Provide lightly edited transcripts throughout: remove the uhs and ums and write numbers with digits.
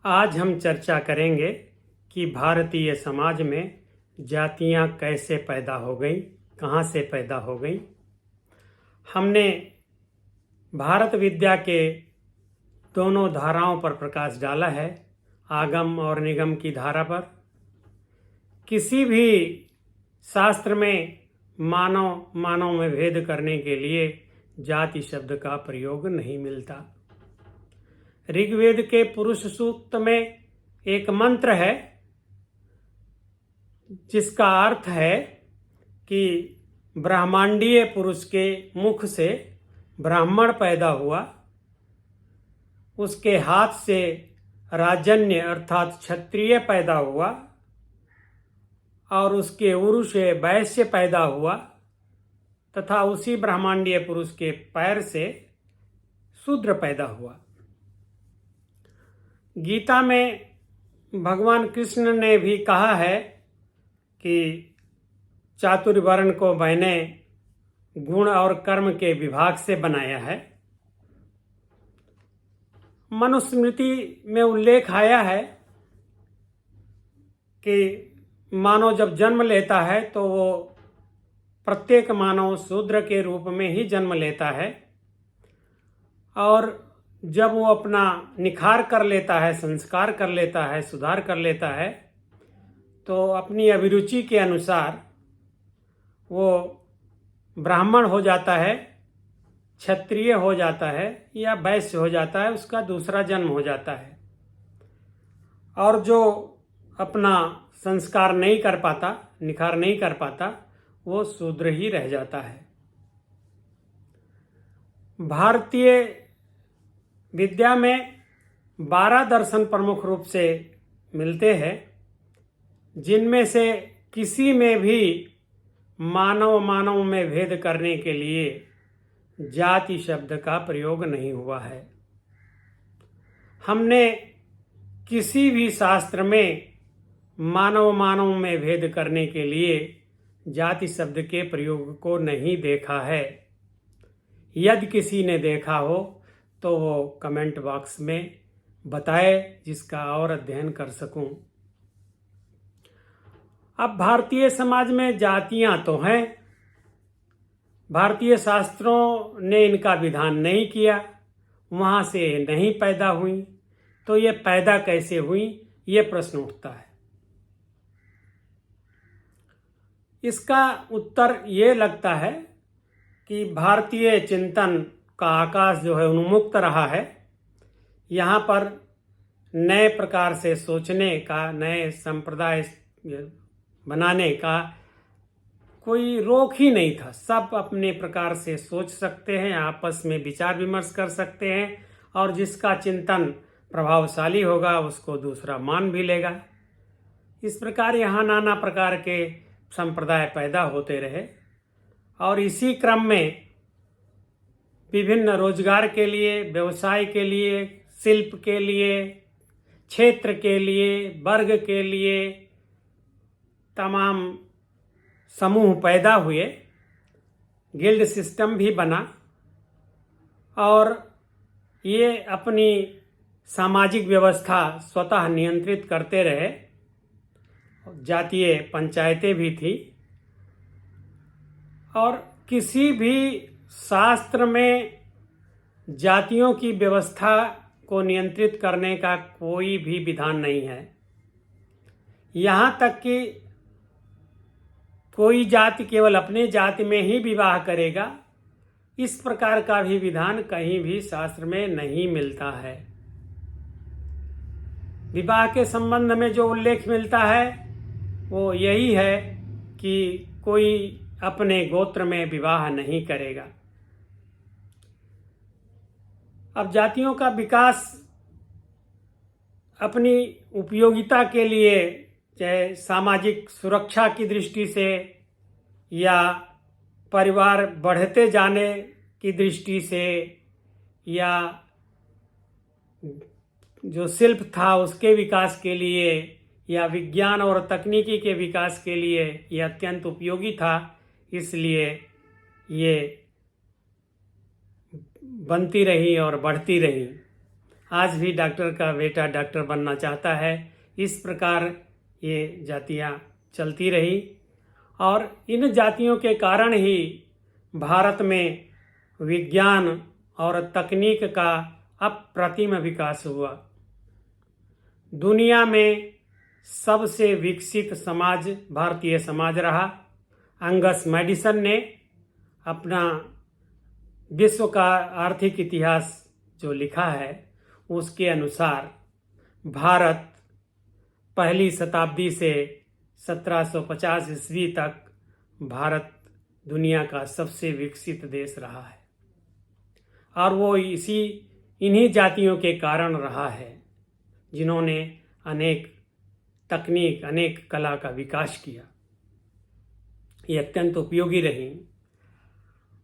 आज हम चर्चा करेंगे कि भारतीय समाज में जातियां कैसे पैदा हो गई, कहाँ से पैदा हो गई। हमने भारत विद्या के दोनों धाराओं पर प्रकाश डाला है, आगम और निगम की धारा पर। किसी भी शास्त्र में मानव में भेद करने के लिए जाति शब्द का प्रयोग नहीं मिलता। ऋग्वेद के पुरुष सूक्त में एक मंत्र है जिसका अर्थ है कि ब्रह्मांडीय पुरुष के मुख से ब्राह्मण पैदा हुआ, उसके हाथ से राजन्य अर्थात क्षत्रिय पैदा हुआ और उसके उरु से वैश्य पैदा हुआ तथा उसी ब्रह्मांडीय पुरुष के पैर से शूद्र पैदा हुआ। गीता में भगवान कृष्ण ने भी कहा है कि चातुर्वर्ण को मैंने गुण और कर्म के विभाग से बनाया है। मनुस्मृति में उल्लेख आया है कि मानव जब जन्म लेता है तो वो प्रत्येक मानव शूद्र के रूप में ही जन्म लेता है और जब वो अपना निखार कर लेता है, संस्कार कर लेता है, सुधार कर लेता है तो अपनी अभिरुचि के अनुसार वो ब्राह्मण हो जाता है, क्षत्रिय हो जाता है या वैश्य हो जाता है, उसका दूसरा जन्म हो जाता है। और जो अपना संस्कार नहीं कर पाता, निखार नहीं कर पाता, वो शूद्र ही रह जाता है। भारतीय विद्या में 12 दर्शन प्रमुख रूप से मिलते हैं, जिनमें से किसी में भी मानव में भेद करने के लिए जाति शब्द का प्रयोग नहीं हुआ है। हमने किसी भी शास्त्र में मानव में भेद करने के लिए जाति शब्द के प्रयोग को नहीं देखा है। यदि किसी ने देखा हो तो वो कमेंट बॉक्स में बताए, जिसका और अध्ययन कर सकूं। अब भारतीय समाज में जातियां तो हैं, भारतीय शास्त्रों ने इनका विधान नहीं किया, वहां से नहीं पैदा हुई, तो ये पैदा कैसे हुई, ये प्रश्न उठता है। इसका उत्तर ये लगता है कि भारतीय चिंतन का आकाश जो है उन्मुक्त रहा है। यहाँ पर नए प्रकार से सोचने का, नए संप्रदाय बनाने का कोई रोक ही नहीं था। सब अपने प्रकार से सोच सकते हैं, आपस में विचार विमर्श कर सकते हैं और जिसका चिंतन प्रभावशाली होगा उसको दूसरा मान भी लेगा। इस प्रकार यहाँ नाना प्रकार के संप्रदाय पैदा होते रहे और इसी क्रम में विभिन्न रोजगार के लिए, व्यवसाय के लिए, शिल्प के लिए, क्षेत्र के लिए, वर्ग के लिए तमाम समूह पैदा हुए, गिल्ड सिस्टम भी बना और ये अपनी सामाजिक व्यवस्था स्वतः नियंत्रित करते रहे। जातीय पंचायतें भी थी और किसी भी शास्त्र में जातियों की व्यवस्था को नियंत्रित करने का कोई भी विधान नहीं है। यहाँ तक कि कोई जाति केवल अपने जाति में ही विवाह करेगा, इस प्रकार का भी विधान कहीं भी शास्त्र में नहीं मिलता है। विवाह के संबंध में जो उल्लेख मिलता है वो यही है कि कोई अपने गोत्र में विवाह नहीं करेगा। अब जातियों का विकास अपनी उपयोगिता के लिए, चाहे सामाजिक सुरक्षा की दृष्टि से या परिवार बढ़ते जाने की दृष्टि से या जो शिल्प था उसके विकास के लिए या विज्ञान और तकनीकी के विकास के लिए यह अत्यंत उपयोगी था, इसलिए ये बनती रही और बढ़ती रही। आज भी डॉक्टर का बेटा डॉक्टर बनना चाहता है। इस प्रकार ये जातियाँ चलती रही और इन जातियों के कारण ही भारत में विज्ञान और तकनीक का अप्रतिम विकास हुआ। दुनिया में सबसे विकसित समाज भारतीय समाज रहा। अंगस मैडिसन ने अपना विश्व का आर्थिक इतिहास जो लिखा है उसके अनुसार भारत पहली शताब्दी से 1750 ईस्वी तक भारत दुनिया का सबसे विकसित देश रहा है और वो इन्हीं जातियों के कारण रहा है जिन्होंने अनेक तकनीक अनेक कला का विकास किया। ये अत्यंत उपयोगी रही।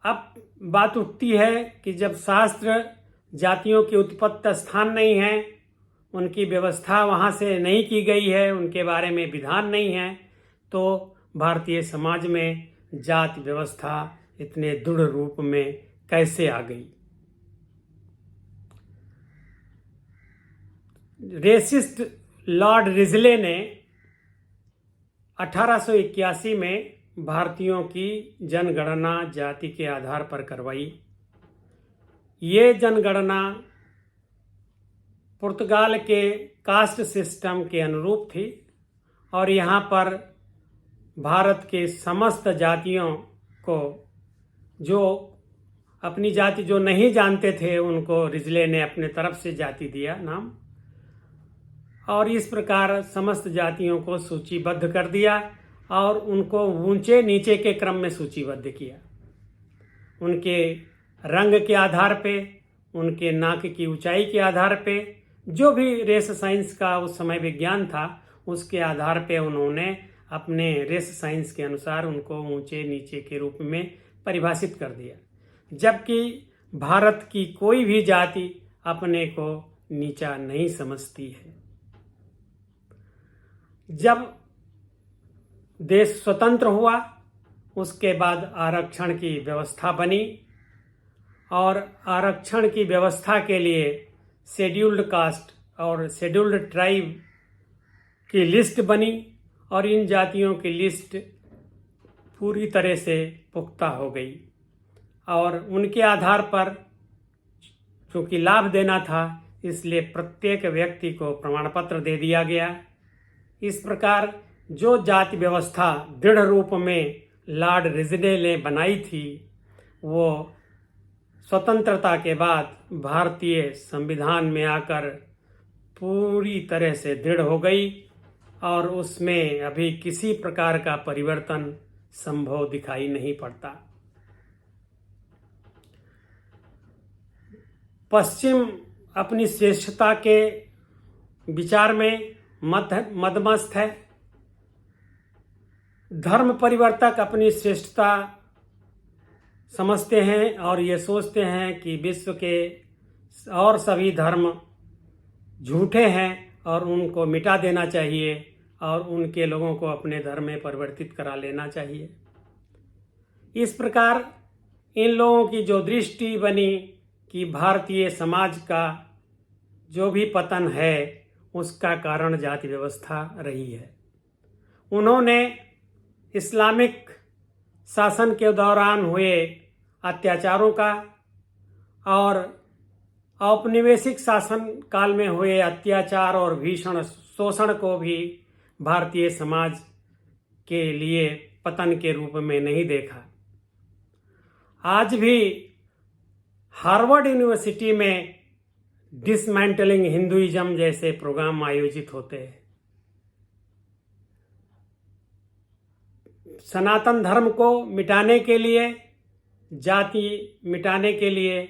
अब बात उठती है कि जब शास्त्र जातियों के उत्पत्ति स्थान नहीं है, उनकी व्यवस्था वहाँ से नहीं की गई है, उनके बारे में विधान नहीं है, तो भारतीय समाज में जाति व्यवस्था इतने दृढ़ रूप में कैसे आ गई। रेसिस्ट लॉर्ड रिजले ने 1881 में भारतीयों की जनगणना जाति के आधार पर करवाई। ये जनगणना पुर्तगाल के कास्ट सिस्टम के अनुरूप थी और यहाँ पर भारत के समस्त जातियों को, जो अपनी जाति जो नहीं जानते थे उनको रिजले ने अपने तरफ से जाति दिया नाम, और इस प्रकार समस्त जातियों को सूचीबद्ध कर दिया और उनको ऊंचे नीचे के क्रम में सूचीबद्ध किया। उनके रंग के आधार पे, उनके नाक की ऊंचाई के आधार पे, जो भी रेस साइंस का उस समय विज्ञान था उसके आधार पे उन्होंने अपने रेस साइंस के अनुसार उनको ऊंचे नीचे के रूप में परिभाषित कर दिया। जबकि भारत की कोई भी जाति अपने को नीचा नहीं समझती है। जब देश स्वतंत्र हुआ उसके बाद आरक्षण की व्यवस्था बनी और आरक्षण की व्यवस्था के लिए शेड्यूल्ड कास्ट और शेड्यूल्ड ट्राइब की लिस्ट बनी और इन जातियों की लिस्ट पूरी तरह से पुख्ता हो गई और उनके आधार पर चूँकि लाभ देना था इसलिए प्रत्येक व्यक्ति को प्रमाण पत्र दे दिया गया। इस प्रकार जो जाति व्यवस्था दृढ़ रूप में लॉर्ड रिजले ने बनाई थी वो स्वतंत्रता के बाद भारतीय संविधान में आकर पूरी तरह से दृढ़ हो गई और उसमें अभी किसी प्रकार का परिवर्तन संभव दिखाई नहीं पड़ता। पश्चिम अपनी श्रेष्ठता के विचार में मदमस्त है। धर्म परिवर्तक अपनी श्रेष्ठता समझते हैं और ये सोचते हैं कि विश्व के और सभी धर्म झूठे हैं और उनको मिटा देना चाहिए और उनके लोगों को अपने धर्म में परिवर्तित करा लेना चाहिए। इस प्रकार इन लोगों की जो दृष्टि बनी कि भारतीय समाज का जो भी पतन है उसका कारण जाति व्यवस्था रही है। उन्होंने इस्लामिक शासन के दौरान हुए अत्याचारों का और औपनिवेशिक शासन काल में हुए अत्याचार और भीषण शोषण को भी भारतीय समाज के लिए पतन के रूप में नहीं देखा। आज भी हार्वर्ड यूनिवर्सिटी में डिसमेंटलिंग हिंदुइज्म जैसे प्रोग्राम आयोजित होते हैं। सनातन धर्म को मिटाने के लिए, जाति मिटाने के लिए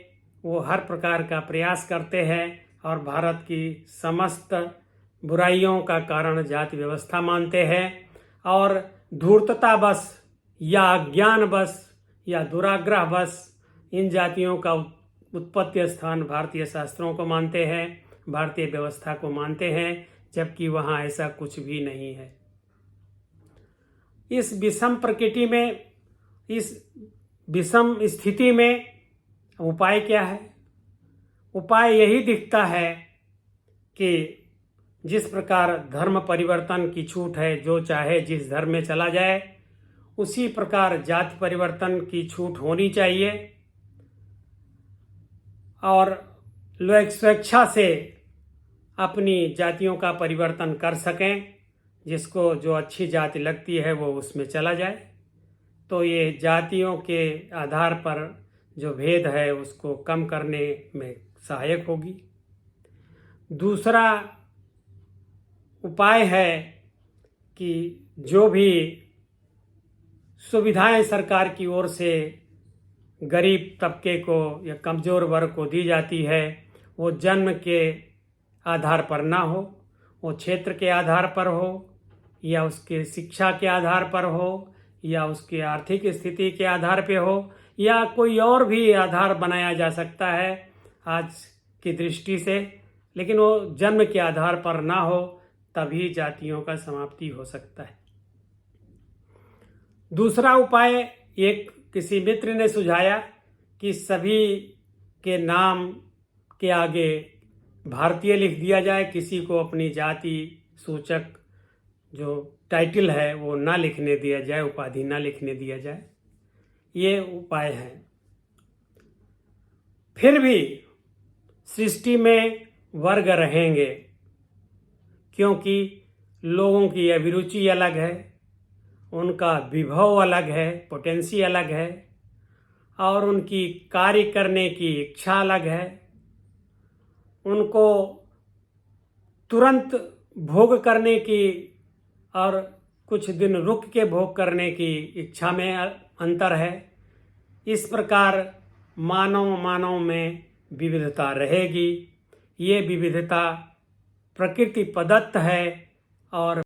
वो हर प्रकार का प्रयास करते हैं और भारत की समस्त बुराइयों का कारण जाति व्यवस्था मानते हैं और धूर्ततावश या अज्ञानवश या दुराग्रह बस इन जातियों का उत्पत्ति स्थान भारतीय शास्त्रों को मानते हैं, भारतीय व्यवस्था को मानते हैं, जबकि वहाँ ऐसा कुछ भी नहीं है। इस विषम प्रकृति में, इस विषम स्थिति में उपाय क्या है? उपाय यही दिखता है कि जिस प्रकार धर्म परिवर्तन की छूट है, जो चाहे जिस धर्म में चला जाए, उसी प्रकार जाति परिवर्तन की छूट होनी चाहिए और लोग स्वेच्छा से अपनी जातियों का परिवर्तन कर सकें। जिसको जो अच्छी जाति लगती है वो उसमें चला जाए। तो ये जातियों के आधार पर जो भेद है उसको कम करने में सहायक होगी। दूसरा उपाय है कि जो भी सुविधाएं सरकार की ओर से गरीब तबके को या कमज़ोर वर्ग को दी जाती है, वो जन्म के आधार पर ना हो, वो क्षेत्र के आधार पर हो या उसके शिक्षा के आधार पर हो या उसकी आर्थिक स्थिति के आधार पे हो या कोई और भी आधार बनाया जा सकता है आज की दृष्टि से, लेकिन वो जन्म के आधार पर ना हो, तभी जातियों का समाप्ति हो सकता है। दूसरा उपाय एक किसी मित्र ने सुझाया कि सभी के नाम के आगे भारतीय लिख दिया जाए, किसी को अपनी जाति सूचक जो टाइटल है वो ना लिखने दिया जाए, उपाधि ना लिखने दिया जाए। ये उपाय है। फिर भी सृष्टि में वर्ग रहेंगे, क्योंकि लोगों की अभिरुचि अलग है, उनका विभव अलग है, पोटेंसी अलग है और उनकी कार्य करने की इच्छा अलग है। उनको तुरंत भोग करने की और कुछ दिन रुक के भोग करने की इच्छा में अंतर है। इस प्रकार मानव में विविधता रहेगी। ये विविधता प्रकृति प्रदत्त है और